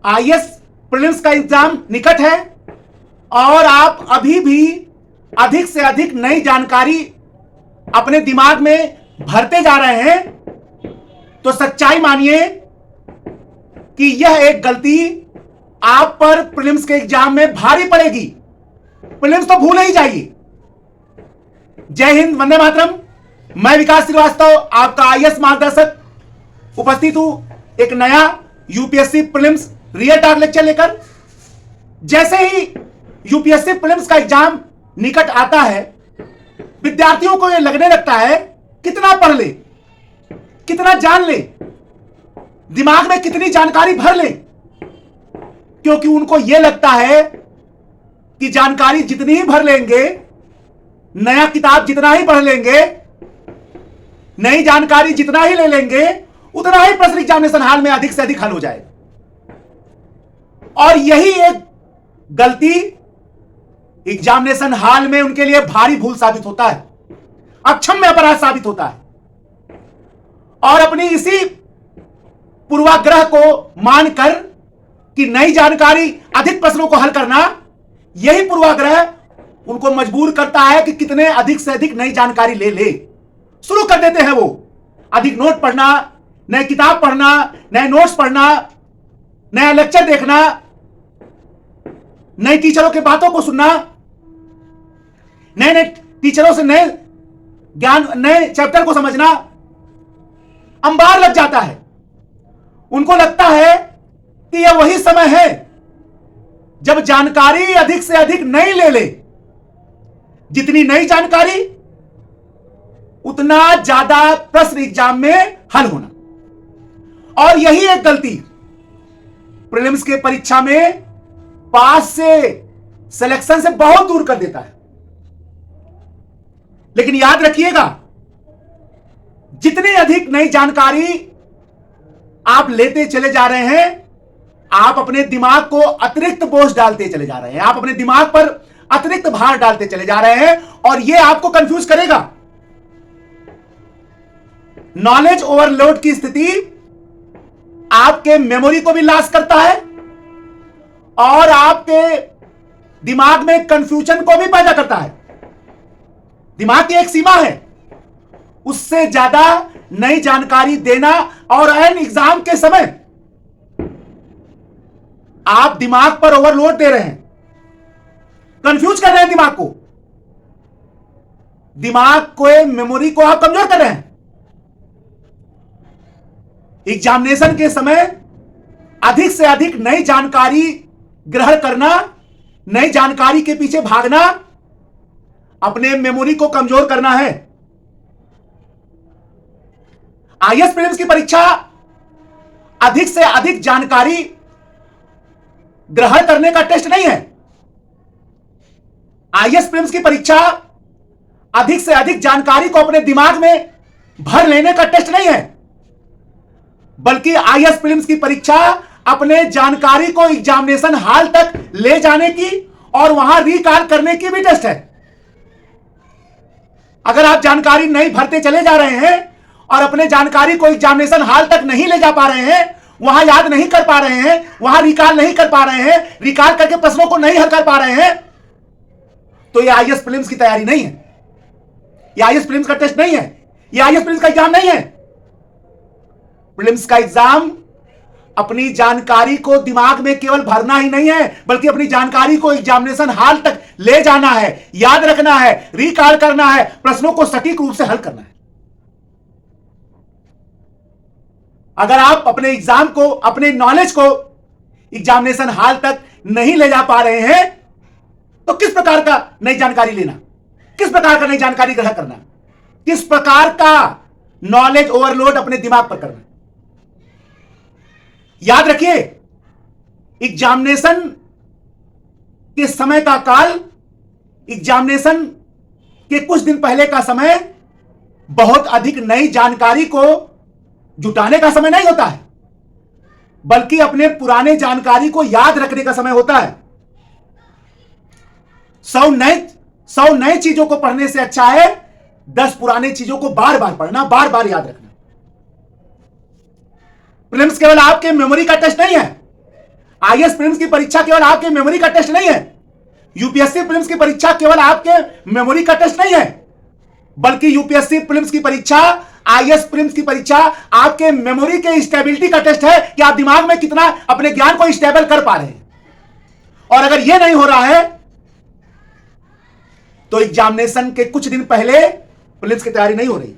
IAS prelims का exam निकट है और आप अभी भी अधिक से अधिक नई जानकारी अपने दिमाग में भरते जा रहे हैं, तो सच्चाई मानिए कि यह एक गलती आप पर प्रीलिम्स के एग्जाम में भारी पड़ेगी। प्रीलिम्स तो भूल ही जाइए। जय हिंद, वंदे मातरम। मैं विकास श्रीवास्तव, आपका आईएएस मार्गदर्शक, उपस्थित हूं एक नया UPSC prelims real talk lecture लेकर। जैसे ही यूपीएससी प्रीलिम्स का एग्जाम निकट आता है, विद्यार्थियों को यह लगने लगता है कितना पढ़ ले, कितना जान ले, दिमाग में कितनी जानकारी भर ले, क्योंकि उनको यह लगता है कि जानकारी जितनी ही भर लेंगे, नया किताब जितना ही पढ़ लेंगे, नई जानकारी जितना ही ले लेंगे, उतना ही प्रश्न एग्जामिनेशन हॉल में अधिक से अधिक हल हो जाएगा। और यही एक गलती एग्जामिनेशन हॉल में उनके लिए भारी भूल साबित होता है, अक्षम्य अपराध साबित होता है। और अपनी इसी पूर्वाग्रह को मानकर कि नई जानकारी, अधिक प्रश्नों को हल करना, यही पूर्वाग्रह उनको मजबूर करता है कि कितने अधिक से अधिक नई जानकारी ले ले। शुरू कर देते हैं वो अधिक नोट पढ़ना, नए किताब पढ़ना, नए नोट्स पढ़ना, नया लेक्चर देखना, नए टीचरों की बातों को सुनना, नए नए टीचरों से नए ज्ञान, नए चैप्टर को समझना। अंबार लग जाता है। उनको लगता है कि यह वही समय है जब जानकारी अधिक से अधिक नई ले ले। जितनी नई जानकारी, उतना ज्यादा प्रश्न एग्जाम में हल होना। और यही एक गलती प्रीलिम्स के परीक्षा में पास से, सिलेक्शन से बहुत दूर कर देता है। लेकिन याद रखिएगा, जितनी अधिक नई जानकारी आप लेते चले जा रहे हैं, आप अपने दिमाग को अतिरिक्त बोझ डालते चले जा रहे हैं, आप अपने दिमाग पर अतिरिक्त भार डालते चले जा रहे हैं, और यह आपको कंफ्यूज करेगा। नॉलेज ओवरलोड की स्थिति आपके मेमोरी को भी लॉस करता है और आपके दिमाग में कंफ्यूजन को भी पैदा करता है। दिमाग की एक सीमा है, उससे ज्यादा नई जानकारी देना, और एन एग्जाम के समय आप दिमाग पर ओवरलोड दे रहे हैं, कंफ्यूज कर रहे हैं दिमाग को, दिमाग को, मेमोरी को आप कमजोर कर रहे हैं। एग्जामिनेशन के समय अधिक से अधिक नई जानकारी ग्रहण करना, नई जानकारी के पीछे भागना, अपने मेमोरी को कमजोर करना है। आईएएस प्रीलिम्स की परीक्षा अधिक से अधिक जानकारी ग्रहण करने का टेस्ट नहीं है। आईएएस प्रीलिम्स की परीक्षा अधिक से अधिक जानकारी को अपने दिमाग में भर लेने का टेस्ट नहीं है, बल्कि आईएएस प्रीलिम्स की परीक्षा अपने जानकारी को एग्जामिनेशन हॉल तक ले जाने की और वहां रिकॉल करने की भी टेस्ट है। अगर आप जानकारी नहीं भरते चले जा रहे हैं और अपने जानकारी को एग्जामिनेशन हॉल तक नहीं ले जा पा रहे हैं, वहां याद नहीं कर पा रहे हैं, वहां रिकॉल नहीं कर पा रहे हैं, रिकॉल करके प्रश्नों को नहीं हल कर पा रहे हैं, तो यह आईएएस प्रीलिम्स की तैयारी नहीं है, यह आईएएस प्रीलिम्स का टेस्ट नहीं है, यह आईएएस प्रीलिम्स का एग्जाम नहीं है। प्रीलिम्स का एग्जाम अपनी जानकारी को दिमाग में केवल भरना ही नहीं है, बल्कि अपनी जानकारी को एग्जामिनेशन हॉल तक ले जाना है, याद रखना है, रिकॉल करना है, प्रश्नों को सटीक रूप से हल करना है। अगर आप अपने एग्जाम को, अपने नॉलेज को एग्जामिनेशन हॉल तक नहीं ले जा पा रहे हैं, तो किस प्रकार का नई जानकारी लेना, किस प्रकार का नई जानकारी ग्रहण करना, किस प्रकार का नॉलेज ओवरलोड अपने दिमाग पर करना। याद रखिए, एग्जामिनेशन के समय का काल, एग्जामिनेशन के कुछ दिन पहले का समय बहुत अधिक नई जानकारी को जुटाने का समय नहीं होता है, बल्कि अपने पुराने जानकारी को याद रखने का समय होता है। 100 नए चीजों को पढ़ने से अच्छा है 10 पुराने चीजों को बार बार पढ़ना, बार बार याद रखना। प्रीलिम्स केवल आपके मेमोरी का टेस्ट नहीं है, आईएएस प्रीलिम्स की परीक्षा केवल आपके मेमोरी का टेस्ट नहीं है, यूपीएससी प्रीलिम्स की परीक्षा केवल आपके मेमोरी का टेस्ट नहीं है, बल्कि यूपीएससी प्रीलिम्स की परीक्षा, आईएएस प्रीलिम्स की परीक्षा आपके मेमोरी के स्टेबिलिटी का टेस्ट है कि आप दिमाग में कितना अपने ज्ञान को स्टेबल कर पा रहे हैं। और अगर यह नहीं हो रहा है तो एग्जामिनेशन के कुछ दिन पहले प्रीलिम्स की तैयारी नहीं हो रही।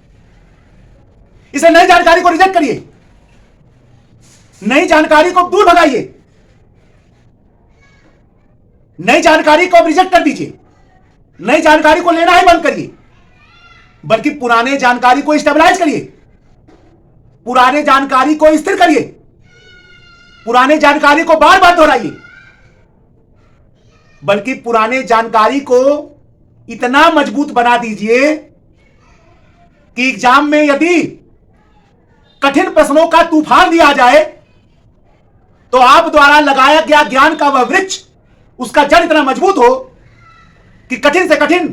इसे नई जानकारी को रिजेक्ट करिए, नई जानकारी को दूर भगाइए, नई जानकारी को रिजेक्ट कर दीजिए, नई जानकारी को लेना ही बंद करिए, बल्कि पुराने जानकारी को स्टेबलाइज करिए, पुराने जानकारी को स्थिर करिए, पुराने जानकारी को बार बार दोहराइए, बल्कि पुराने जानकारी को इतना मजबूत बना दीजिए कि एग्जाम में यदि कठिन प्रश्नों का तूफान दिया जाए तो आप द्वारा लगाया गया ज्ञान का वह वृक्ष, उसका जड़ इतना मजबूत हो कि कठिन से कठिन,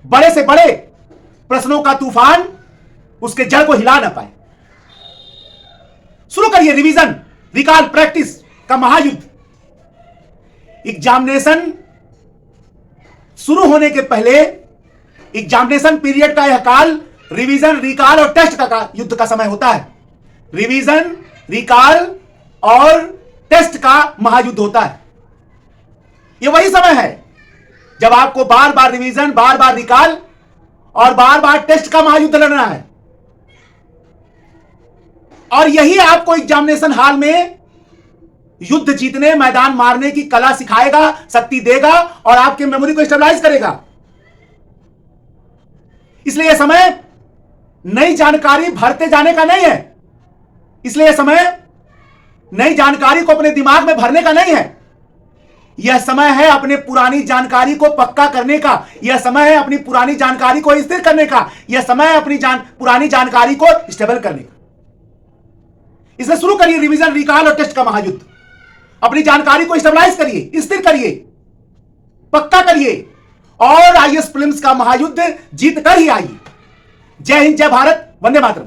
बड़े से बड़े प्रश्नों का तूफान उसके जड़ को हिला ना पाए। शुरू करिए रिवीजन, रिकॉल, प्रैक्टिस का महायुद्ध। एग्जामिनेशन शुरू होने के पहले एग्जामिनेशन पीरियड का यह काल रिवीजन, रिकॉल और टेस्ट का युद्ध का समय होता है। रिवीजन, रिकॉल और टेस्ट का महायुद्ध होता है। यह वही समय है जब आपको बार बार रिवीजन, बार बार रिकॉल और बार बार टेस्ट का महायुद्ध लड़ना है। और यही आपको एग्जामिनेशन हॉल में युद्ध जीतने, मैदान मारने की कला सिखाएगा, शक्ति देगा और आपके मेमोरी को स्टेबलाइज करेगा। इसलिए यह समय नई जानकारी भरते जाने का नहीं है, इसलिए यह समय नई जानकारी को अपने दिमाग में भरने का नहीं है। यह समय है अपने पुरानी जानकारी को पक्का करने का, यह समय है अपनी पुरानी जानकारी को स्थिर करने का, यह समय है अपनी पुरानी जानकारी को स्टेबल करने का। इसलिए शुरू करिए रिवीजन, रिकॉल और टेस्ट का महायुद्ध। अपनी जानकारी को स्टेबलाइज करिए, स्थिर करिए, पक्का करिए और आईएएस प्रीलिम्स का महायुद्ध जीत कर ही आइए। जय हिंद, जय भारत, वंदे मातरम।